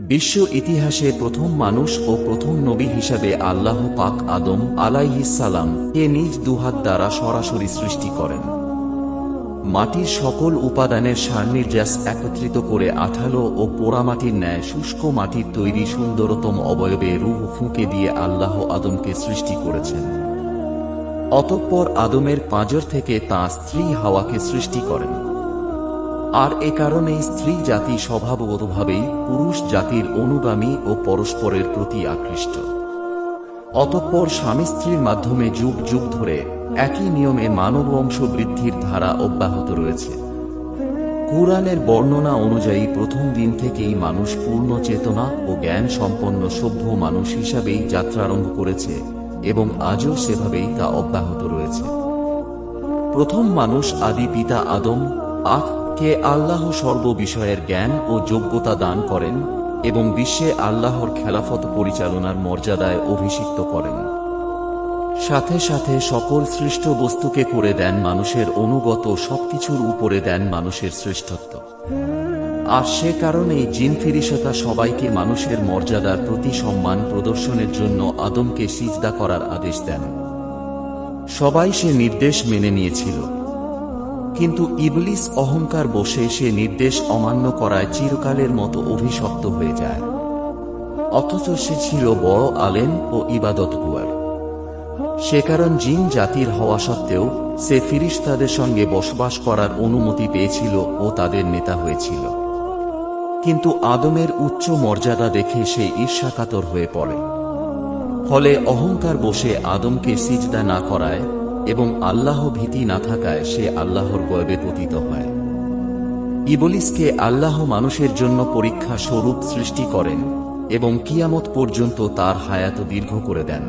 বিশ্ব ইতিহাসে প্রথম মানুষ ও প্রথম নবী হিসাবে আল্লাহ পাক আদম আলাইহিস সালাম কে নিজ দুহাত দ্বারা সরাসরি সৃষ্টি করেন। মাটির সকল উপাদানের সারনির্যাস একত্রিত করে আঠালো ও পোড়ামাটির ন্যায় শুষ্ক মাটির তৈরি সুন্দরতম অবয়বে রূহ ফুঁকে দিয়ে আল্লাহ আদমকে সৃষ্টি করেছেন। অতঃপর আদমের পাঁজর থেকে তাঁর স্ত্রী হাওয়াকে সৃষ্টি করেন। আর এ কারণেই স্ত্রী জাতি স্বভাবগতভাবেই পুরুষ জাতির অনুগামী ও পরস্পরের প্রতি আকৃষ্ট। অতঃপর স্বামী স্ত্রীর মাধ্যমে যুগ যুগ ধরে একই নিয়মে মানব বংশ বৃদ্ধির ধারা অব্যাহত রয়েছে। কুরআনের বর্ণনা অনুযায়ী প্রথম দিন থেকেই মানুষ পূর্ণ চেতনা ও জ্ঞান সম্পন্ন সভ্য মানুষ হিসাবেই যাত্রারম্ভ করেছে এবং আজও সেভাবেই তা অব্যাহত রয়েছে। প্রথম মানুষ আদি পিতা আদম কে আল্লাহ সর্ব বিষয়ের জ্ঞান ও যোগ্যতা দান করেন এবং বিশ্বে আল্লাহর খেলাফত পরিচালনার মর্যাদায় অভিষিক্ত করেন। সাথে সাথে সকল সৃষ্ট বস্তুকে করে দেন মানুষের অনুগত, সবকিছুর উপরে দেন মানুষের শ্রেষ্ঠত্ব। আর সে কারণেই জিন ফিরিশতা সবাইকে মানুষের মর্যাদার প্রতি সম্মান প্রদর্শনের জন্য আদমকে সিজদা করার আদেশ দেন। সবাই সে নির্দেশ মেনে নিয়েছিল, কিন্তু ইবলিস অহংকার বশে সে নির্দেশ অমান্য করায় চিরকালের মতো অভিশপ্ত হয়ে যায়। অথচ সে ছিল বড় আলেম ও ইবাদতগুয়ার। সে কারণ জিন জাতির হওয়া সত্ত্বেও সে ফিরিশতাদের সঙ্গে বসবাস করার অনুমতি পেয়েছিল ও তাদের নেতা হয়েছিল। কিন্তু আদমের উচ্চ মর্যাদা দেখে সে ঈর্ষাকাতর হয়ে পড়ে। ফলে অহংকার বশে আদমকে সিজদা না করায় এবং আল্লাহ ভীতি না থাকায় সে আল্লাহর গয়বে পতিত হয়। ইবলিসকে আল্লাহ মানুষের জন্য পরীক্ষা স্বরূপ সৃষ্টি করেন এবং কিয়ামত পর্যন্ত তার হায়াত দীর্ঘ করে দেন,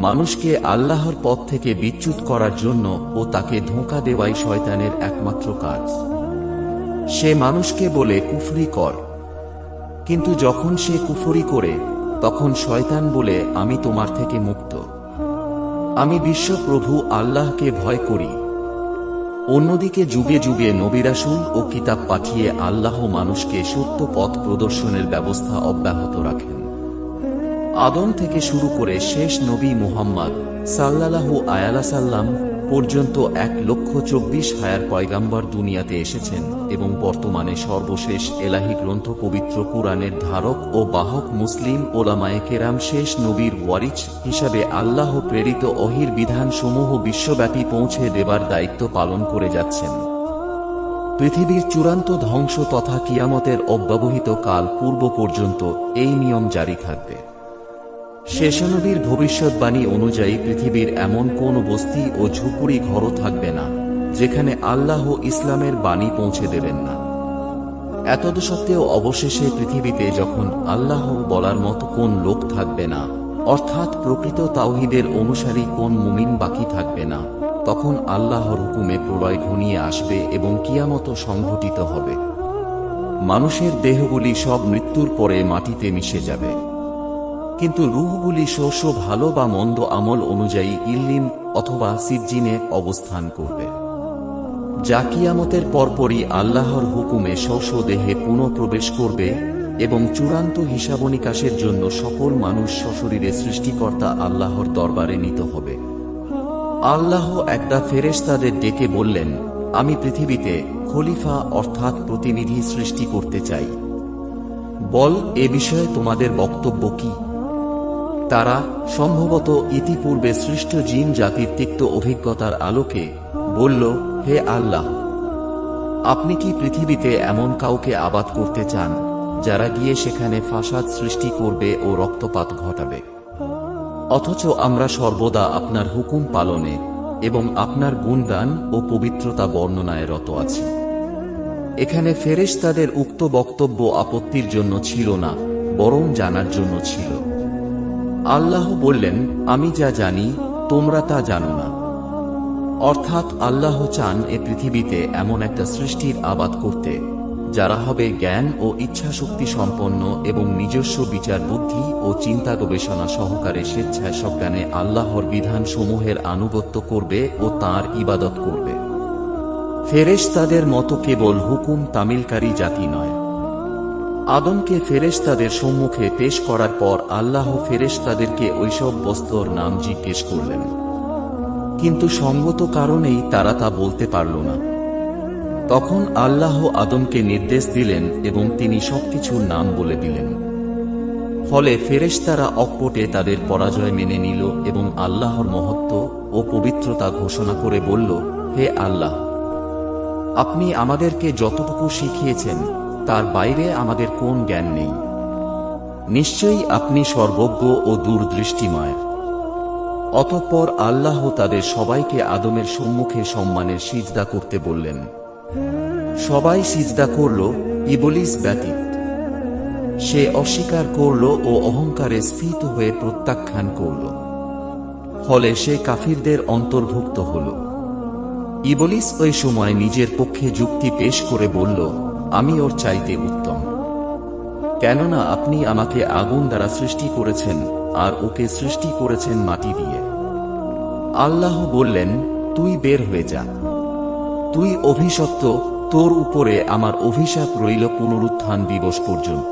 মানুষকে আল্লাহর পথ থেকে বিচ্যুত করার জন্য ও তাকে ধোঁকা দেওয়াই শয়তানের একমাত্র কাজ। সে মানুষকে বলে কুফরি কর, কিন্তু যখন সে কুফরি করে তখন শয়তান বলে আমি তোমার থেকে মুক্ত, আমি বিশ্বপ্রভু আল্লাহকে ভয় করি। অন্যদিকে যুগে যুগে নবী রাসূল ও কিতাব পাঠিয়ে আল্লাহ মানুষকে সত্য পথ প্রদর্শনের ব্যবস্থা অব্যাহত রাখেন। আদম থেকে শুরু করে শেষ নবী মুহাম্মদ সাল্লাল্লাহু আলাইহি ওয়াসাল্লাম পর্যন্ত 1,24,000 পয়গাম্বর দুনিয়াতে এসেছেন এবং বর্তমানে সর্বশেষ এলাহি গ্রন্থ পবিত্র কুরআনের ধারক ও বাহক মুসলিম ওলামায়ে কেরাম শেষ নবীর ওয়ারিস হিসাবে আল্লাহ প্রেরিত ওহীর বিধানসমূহ বিশ্বব্যাপী পৌঁছে দেবার দায়িত্ব পালন করে যাচ্ছেন। পৃথিবীর চূড়ান্ত ধ্বংস তথা কিয়ামতের অব্যবহিত কাল পূর্ব পর্যন্ত এই নিয়ম জারি থাকবে। শেষনবীর ভবিষ্যৎবাণী অনুযায়ী পৃথিবীর এমন কোন বস্তি ও ঝুপড়ি ঘরও থাকবে না যেখানে আল্লাহ ইসলামের বাণী পৌঁছে দেবেন না। এতদসত্ত্বেও অবশেষে পৃথিবীতে যখন আল্লাহ বলার মতো কোন লোক থাকবে না, অর্থাৎ প্রকৃত তাওহীদের অনুসারী কোন মুমিন বাকি থাকবে না, তখন আল্লাহর হুকুমে প্রলয় ঘনিয়ে আসবে এবং কিয়ামত সংঘটিত হবে। মানুষের দেহগুলি সব মৃত্যুর পরে মাটিতে মিশে যাবে, কিন্তু রূহগুলি স্ব ভালো বা মন্দ আমল অনুযায়ী ইল্লিন অথবা সিজ্জিনে অবস্থান করবে, যা কিয়ামতের পরপরই আল্লাহর হুকুমে স্ব দেহে পুনঃপ্রবেশ করবে এবং চূড়ান্ত হিসাবনিকাশের জন্য সকল মানুষ সশরীরে সৃষ্টিকর্তা আল্লাহর দরবারে নীত হবে। আল্লাহ একটা ফেরেশতাদের ডেকে বললেন, আমি পৃথিবীতে খলিফা অর্থাৎ প্রতিনিধি সৃষ্টি করতে চাই, বল এ বিষয়ে তোমাদের বক্তব্য কি? তারা সম্ভবত ইতিপূর্বে সৃষ্ট জিন জাতির তিক্ত অভিজ্ঞতার আলোকে বলল, হে আল্লাহ, আপনি কি পৃথিবীতে এমন কাউকে আবাদ করতে চান যারা গিয়ে সেখানে ফাসাদ সৃষ্টি করবে ও রক্তপাত ঘটাবে? অথচ আমরা সর্বদা আপনার হুকুম পালনে এবং আপনার গুণগান ও পবিত্রতা বর্ণনায় রত আছি। এখানে ফেরেশতাদের উক্ত বক্তব্য আপত্তির জন্য ছিল না, বরং জানার জন্য ছিল। আল্লাহ বললেন, আমি যা জানি তোমরা তা জানো না। অর্থাৎ আল্লাহ চান এ পৃথিবীতে এমন একটা সৃষ্টির আবাদ করতে যারা হবে জ্ঞান ও ইচ্ছাশক্তি সম্পন্ন এবং নিজস্ব বিচার বুদ্ধি ও চিন্তা গবেষণা সহকারে স্বেচ্ছায় সজ্ঞানে আল্লাহর বিধানসমূহের আনুগত্য করবে ও তাঁর ইবাদত করবে। ফেরেশতাদের মতো কেবল হুকুম তামিলকারী জাতি নয়। আদমকে ফেরেশতাদের সম্মুখে পেশ করার পর আল্লাহ ফেরেশতাদেরকে ওইসব বস্তুর নাম জিজ্ঞেস করলেন, কিন্তু সঙ্গত কারণেই তারা তা বলতে পারল না। তখন আল্লাহ আদমকে নির্দেশ দিলেন এবং তিনি সবকিছুর নাম বলে দিলেন। ফলে ফেরেশতারা অকপটে তাদের পরাজয় মেনে নিল এবং আল্লাহর মহত্ব ও পবিত্রতা ঘোষণা করে বলল, হে আল্লাহ, আপনি আমাদেরকে যতটুকু শিখিয়েছেন তার বাইরে আমাদের কোন জ্ঞান নেই। নিশ্চয়ই আপনি সর্বজ্ঞ ও দূরদৃষ্টিময়। অতঃপর আল্লাহ তাদের সবাইকে আদমের সম্মুখে সম্মানের সিজদা করতে বললেন। সবাই সিজদা করল, ইবলীস ব্যতীত। সে অস্বীকার করল ও অহংকারে স্ফীত হয়ে প্রত্যাখ্যান করল। ফলে সে কাফিরদের অন্তর্ভুক্ত হল। ইবলীস ওই সময় নিজের পক্ষে যুক্তি পেশ করে বলল, আমি ওর চাইতে উত্তম, কেননা আপনি আমাকে আগুন দ্বারা সৃষ্টি করেছেন আর ওকে সৃষ্টি করেছেন মাটি দিয়ে। আল্লাহ বললেন, তুই বের হয়ে যা, তুই অভিশপ্ত, তোর উপরে আমার অভিশাপ রইল পুনরুত্থান দিবস পর্যন্ত।